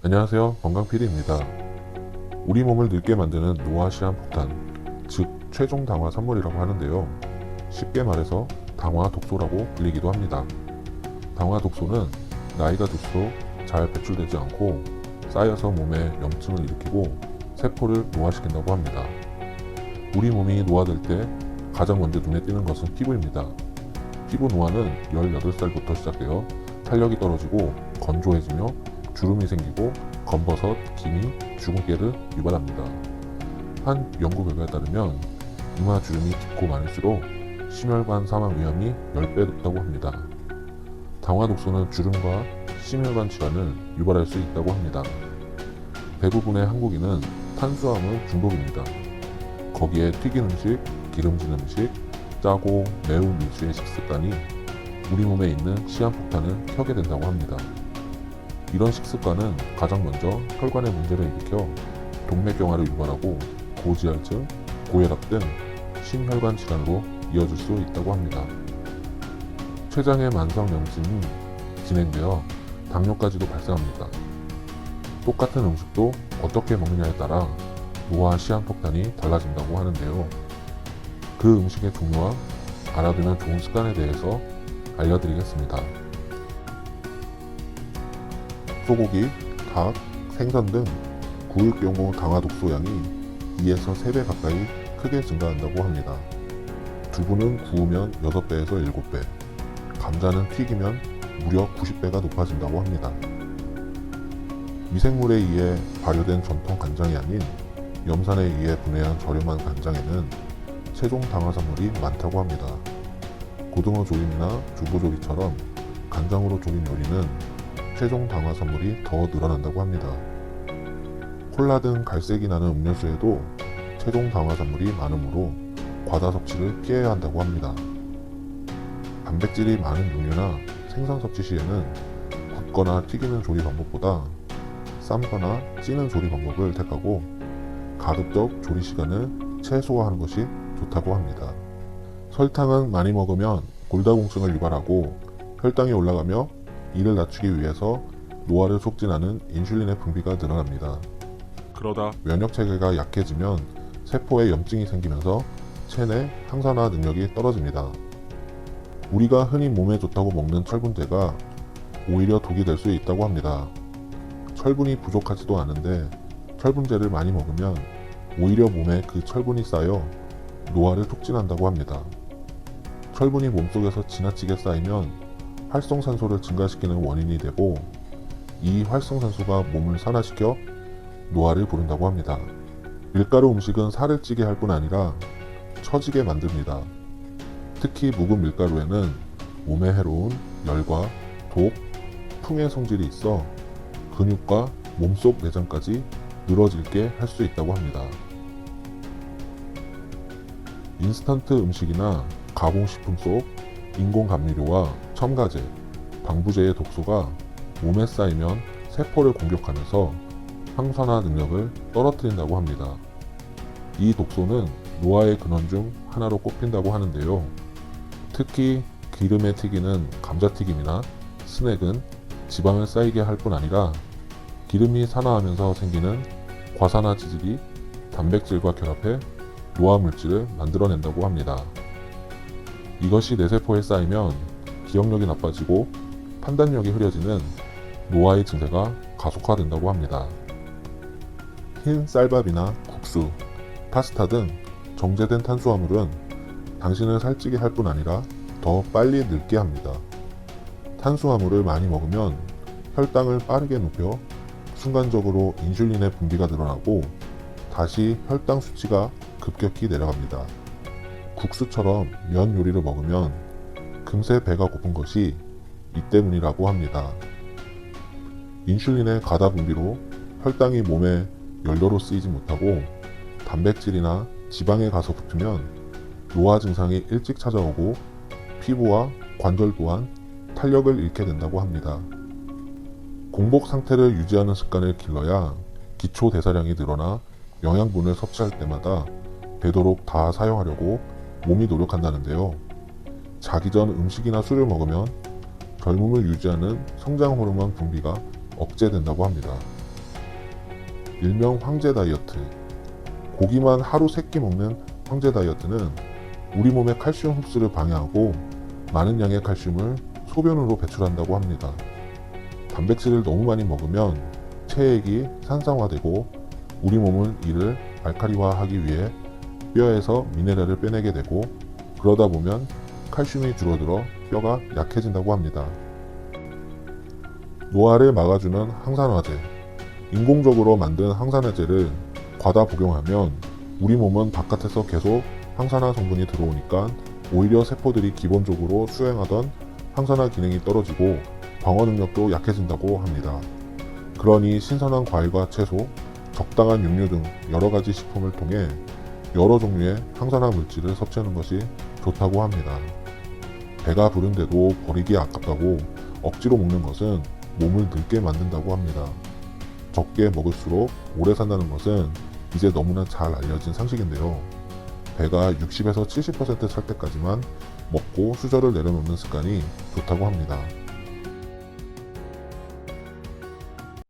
안녕하세요, 건강PD입니다. 우리 몸을 늙게 만드는 노화시한폭탄, 즉 최종 당화 산물이라고 하는데요. 쉽게 말해서 당화 독소라고 불리기도 합니다. 당화 독소는 나이가 들수록 잘 배출되지 않고 쌓여서 몸에 염증을 일으키고 세포를 노화시킨다고 합니다. 우리 몸이 노화될 때 가장 먼저 눈에 띄는 것은 피부입니다. 피부 노화는 18살부터 시작되어 탄력이 떨어지고 건조해지며 주름이 생기고 검버섯, 기미, 주근깨를 유발합니다. 한 연구 결과에 따르면 이마 주름이 깊고 많을수록 심혈관 사망 위험이 10배 높다고 합니다. 당화 독소는 주름과 심혈관 질환을 유발할 수 있다고 합니다. 대부분의 한국인은 탄수화물 중독입니다. 거기에 튀긴 음식, 기름진 음식, 짜고 매운 밀주의 식습관이 우리 몸에 있는 시한폭탄을 켜게 된다고 합니다. 이런 식습관은 가장 먼저 혈관에 문제를 일으켜 동맥경화를 유발하고 고지혈증, 고혈압 등 심혈관 질환으로 이어질 수 있다고 합니다. 췌장의 만성염증이 진행되어 당뇨까지도 발생합니다. 똑같은 음식도 어떻게 먹느냐에 따라 노화 시한폭탄이 달라진다고 하는데요. 그 음식의 종류와 알아두면 좋은 습관에 대해서 알려드리겠습니다. 소고기, 닭, 생선 등 구울 경우 당화 독소 양이 2에서 3배 가까이 크게 증가한다고 합니다. 두부는 구우면 6배에서 7배, 감자는 튀기면 무려 90배가 높아진다고 합니다. 미생물에 의해 발효된 전통 간장이 아닌 염산에 의해 분해한 저렴한 간장에는 최종 당화산물이 많다고 합니다. 고등어 조림이나 두부조리처럼 간장으로 조린 요리는 최종 당화산물이 더 늘어난다고 합니다. 콜라 등 갈색이 나는 음료수에도 최종 당화산물이 많으므로 과다 섭취를 피해야 한다고 합니다. 단백질이 많은 육류나 생선 섭취 시에는 굽거나 튀기는 조리 방법보다 삶거나 찌는 조리 방법을 택하고 가급적 조리 시간을 최소화하는 것이 좋다고 합니다. 설탕은 많이 먹으면 골다공증을 유발하고 혈당이 올라가며 이를 낮추기 위해서 노화를 촉진하는 인슐린의 분비가 늘어납니다. 그러다 면역체계가 약해지면 세포에 염증이 생기면서 체내 항산화 능력이 떨어집니다. 우리가 흔히 몸에 좋다고 먹는 철분제가 오히려 독이 될 수 있다고 합니다. 철분이 부족하지도 않은데 철분제를 많이 먹으면 오히려 몸에 그 철분이 쌓여 노화를 촉진한다고 합니다. 철분이 몸속에서 지나치게 쌓이면 활성산소를 증가시키는 원인이 되고 이 활성산소가 몸을 산화시켜 노화를 부른다고 합니다. 밀가루 음식은 살을 찌게 할 뿐 아니라 처지게 만듭니다. 특히 묵은 밀가루에는 몸에 해로운 열과 독, 풍의 성질이 있어 근육과 몸속 내장까지 늘어질게 할 수 있다고 합니다. 인스턴트 음식이나 가공식품 속 인공감미료와 첨가제, 방부제의 독소가 몸에 쌓이면 세포를 공격하면서 항산화 능력을 떨어뜨린다고 합니다. 이 독소는 노화의 근원 중 하나로 꼽힌다고 하는데요. 특히 기름에 튀기는 감자튀김이나 스낵은 지방을 쌓이게 할 뿐 아니라 기름이 산화하면서 생기는 과산화 지질이 단백질과 결합해 노화 물질을 만들어낸다고 합니다. 이것이 뇌세포에 쌓이면 기억력이 나빠지고 판단력이 흐려지는 노화의 증세가 가속화된다고 합니다. 흰 쌀밥이나 국수, 파스타 등 정제된 탄수화물은 당신을 살찌게 할 뿐 아니라 더 빨리 늙게 합니다. 탄수화물을 많이 먹으면 혈당을 빠르게 높여 순간적으로 인슐린의 분비가 늘어나고 다시 혈당 수치가 급격히 내려갑니다. 국수처럼 면 요리를 먹으면 금세 배가 고픈 것이 이 때문이라고 합니다. 인슐린의 과다 분비로 혈당이 몸에 연료로 쓰이지 못하고 단백질이나 지방에 가서 붙으면 노화 증상이 일찍 찾아오고 피부와 관절 또한 탄력을 잃게 된다고 합니다. 공복 상태를 유지하는 습관을 길러야 기초 대사량이 늘어나 영양분을 섭취할 때마다 되도록 다 사용하려고 몸이 노력한다는데요. 자기 전 음식이나 술을 먹으면 젊음을 유지하는 성장 호르몬 분비가 억제된다고 합니다. 일명 황제 다이어트. 고기만 하루 3끼 먹는 황제 다이어트는 우리 몸의 칼슘 흡수를 방해하고 많은 양의 칼슘을 소변으로 배출한다고 합니다. 단백질을 너무 많이 먹으면 체액이 산성화되고 우리 몸은 이를 알칼리화하기 위해 뼈에서 미네랄을 빼내게 되고, 그러다 보면 칼슘이 줄어들어 뼈가 약해진다고 합니다. 노화를 막아주는 항산화제. 인공적으로 만든 항산화제를 과다 복용하면 우리 몸은 바깥에서 계속 항산화 성분이 들어오니까 오히려 세포들이 기본적으로 수행하던 항산화 기능이 떨어지고 방어 능력도 약해진다고 합니다. 그러니 신선한 과일과 채소, 적당한 육류 등 여러 가지 식품을 통해 여러 종류의 항산화 물질을 섭취하는 것이 좋다고 합니다. 배가 부른데도 버리기 아깝다고 억지로 먹는 것은 몸을 늙게 만든다고 합니다. 적게 먹을수록 오래 산다는 것은 이제 너무나 잘 알려진 상식인데요. 배가 60에서 70% 찰 때까지만 먹고 수저를 내려놓는 습관이 좋다고 합니다.